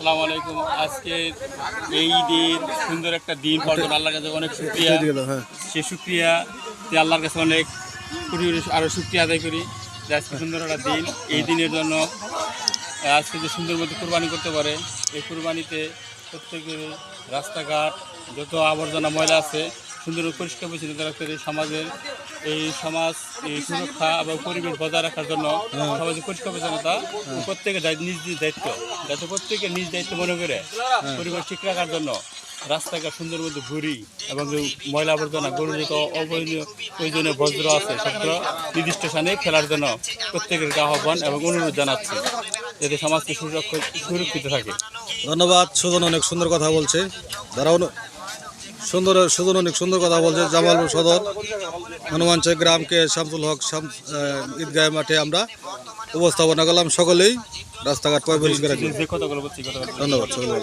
আসসালামু আলাইকুম। আজকে এই দিন সুন্দর একটা দিন পাওয়ার জন্য আল্লাহর কাছে অনেক শুকরিয়া। সেই শুকরিয়াতে আল্লাহর কাছে অনেক কোটি আরও শুকরিয়া আদায় করি যে আজকে সুন্দর একটা দিন। এই দিনের জন্য আজকে যে সুন্দর মতো কোরবানি করতে পারে, এই কোরবানিতে প্রত্যেকের রাস্তাঘাট যত আবর্জনা ময়লা আছে সুন্দর পরিষ্কার পরিচ্ছন্ন রাখতে সমাজের সমাজ এই সুরক্ষা এবং পরিবেশ বজায় রাখার জন্য সমাজের পরিষ্কার পরিচ্ছন্নতা প্রত্যেকের নিজ নিজ দায়িত্ব, যাতে প্রত্যেকের নিজ দায়িত্ব মনে করে পরিবেশ ঠিক রাখার জন্য রাস্তাঘাট সুন্দর মধ্যে ঘুরি এবং ময়লা আবর্জনা গরু যত প্রয়োজনীয় বজ্র আছে সেগুলো নির্দিষ্ট স্থানে ফেলার জন্য প্রত্যেকের আহ্বান এবং অনুরোধ জানাচ্ছি যাতে সমাজকে সুরক্ষিত থাকে। ধন্যবাদ। সুজন অনেক সুন্দর কথা বলছে, তারাও সুজন অনেক সুন্দর কথা বলছে। জামালপুর সদর হনুমানচক গ্রামকে শামসুল হক ঈদগাহ মাঠে আমরা উপস্থাপনা করলাম। সকলেই রাস্তাঘাট পরিষ্কার। যে কথাগুলো বলছি ধন্যবাদ সকলে।